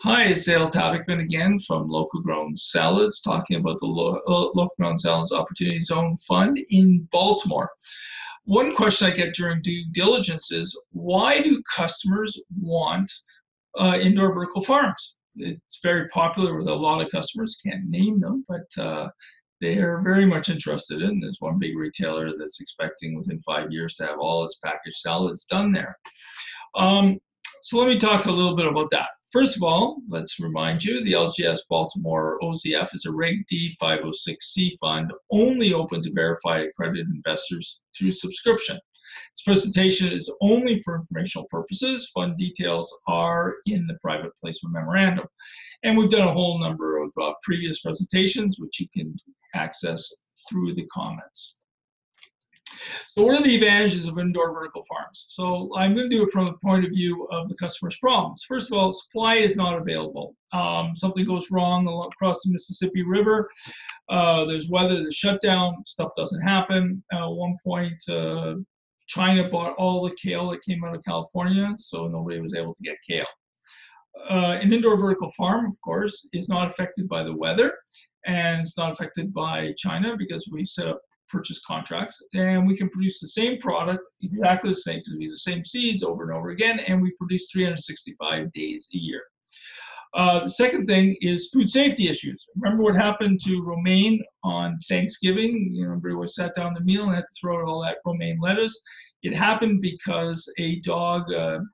Hi, it's Sale Tabakman again from Local Grown Salads, talking about the Local Grown Salads Opportunity Zone Fund in Baltimore. One question I get during due diligence is, why do customers want indoor vertical farms? It's very popular with a lot of customers, can't name them, but they are very much interested in. There's one big retailer that's expecting within 5 years to have all its packaged salads done there. Um, so let me talk a little bit about that. First of all, let's remind you the LGS Baltimore OZF is a Reg D 506C fund only open to verified accredited investors through subscription. This presentation is only for informational purposes. Fund details are in the private placement memorandum. And we've done a whole number of previous presentations, which you can access through the comments. So what are the advantages of indoor vertical farms? So I'm going to do it from the point of view of the customer's problems. First of all, supply is not available. Something goes wrong across the Mississippi River. There's weather, there's shutdown, stuff doesn't happen. At one point, China bought all the kale that came out of California, so nobody was able to get kale. An indoor vertical farm, of course, is not affected by the weather, and it's not affected by China because we set up purchase contracts, and we can produce the same product exactly the same because we use the same seeds over and over again, and we produce 365 days a year. The second thing is food safety issues. Remember what happened to romaine on Thanksgiving? You know, everybody sat down the meal and had to throw out all that romaine lettuce. It happened because a dog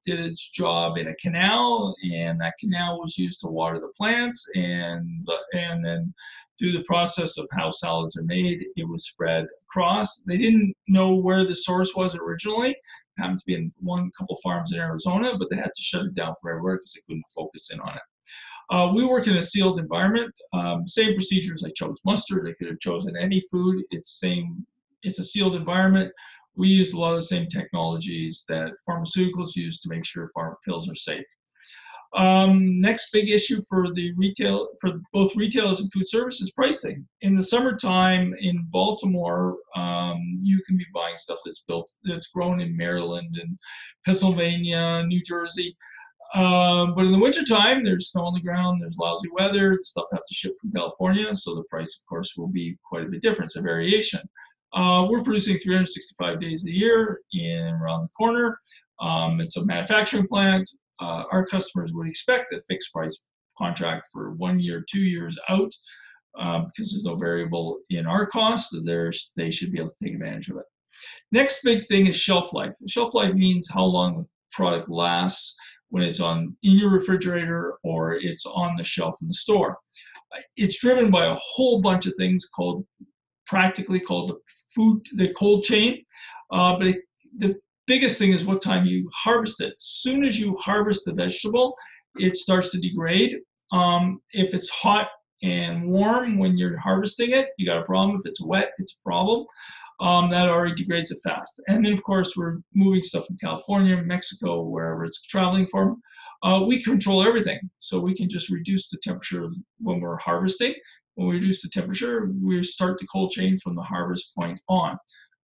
did its job in a canal, and that canal was used to water the plants, and then through the process of how salads are made, it was spread across. They didn't know where the source was originally. It happened to be in couple farms in Arizona, but they had to shut it down for everywhere because they couldn't focus in on it. We work in a sealed environment. Same procedures. I chose mustard. I could have chosen any food. It's a sealed environment. We use a lot of the same technologies that pharmaceuticals use to make sure farm pills are safe. Next big issue for both retailers and food service is pricing. In the summertime in Baltimore, you can be buying stuff that's grown in Maryland and Pennsylvania, New Jersey. But in the wintertime, there's snow on the ground, there's lousy weather, the stuff has to ship from California, so the price, of course, will be quite a bit different, a variation. We're producing 365 days a year around the corner. It's a manufacturing plant. Our customers would expect a fixed price contract for 1 year, 2 years out because there's no variable in our costs. So they should be able to take advantage of it. Next big thing is shelf life. Shelf life means how long the product lasts when it's in your refrigerator or it's on the shelf in the store. It's driven by a whole bunch of things practically called the cold chain. But the biggest thing is what time you harvest it. As soon as you harvest the vegetable, it starts to degrade. If it's hot and warm when you're harvesting it, you got a problem. If it's wet, it's a problem. That already degrades it fast. And then, of course, we're moving stuff from California, Mexico, wherever it's traveling from. We control everything. So we can just reduce the temperature when we're harvesting. When we reduce the temperature, we start the cold chain from the harvest point on.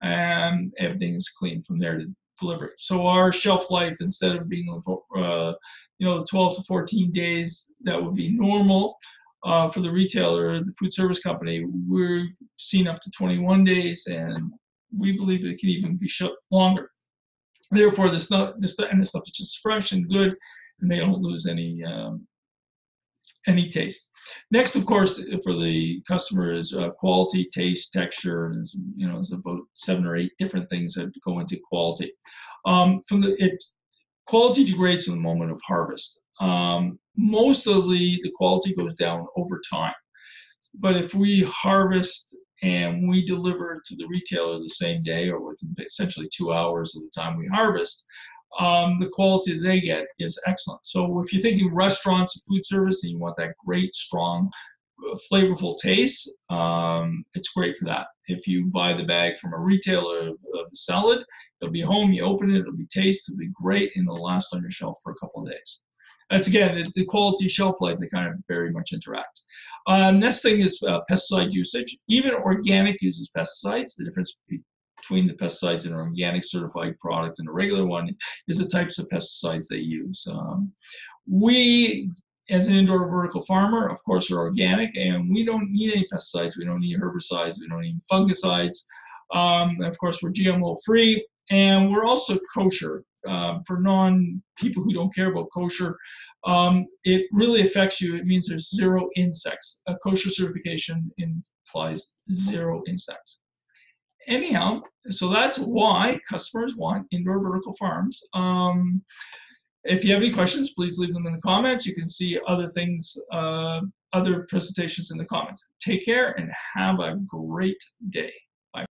And everything is clean from there to deliver it. So our shelf life, instead of being, the 12 to 14 days that would be normal, for the retailer, the food service company, we've seen up to 21 days, and we believe it can even be shipped longer. Therefore, this stuff is just fresh and good, and they don't lose any taste. Next, of course, for the customer is quality, taste, texture, and it's about 7 or 8 different things that go into quality. Quality degrades from the moment of harvest. Most of the quality goes down over time. But if we harvest and we deliver to the retailer the same day or within essentially 2 hours of the time we harvest, the quality that they get is excellent. So if you're thinking restaurants and food service and you want that great, strong, flavorful taste, it's great for that. If you buy the bag from a retailer of the salad, it'll be home, you open it, it'll be tasty, it'll be great, and it'll last on your shelf for a couple of days. That's, again, the quality, shelf life, they kind of very much interact. Next thing is pesticide usage. Even organic uses pesticides. The difference between the pesticides in an organic certified product and a regular one is the types of pesticides they use. We as an indoor vertical farmer, of course, we're organic and we don't need any pesticides, we don't need herbicides, we don't need fungicides. Of course, we're GMO free, and we're also kosher. For non-people who don't care about kosher, it really affects you. It means there's zero insects. A kosher certification implies zero insects. Anyhow, so that's why customers want indoor vertical farms. If you have any questions, please leave them in the comments. You can see other things, other presentations in the comments. Take care and have a great day. Bye.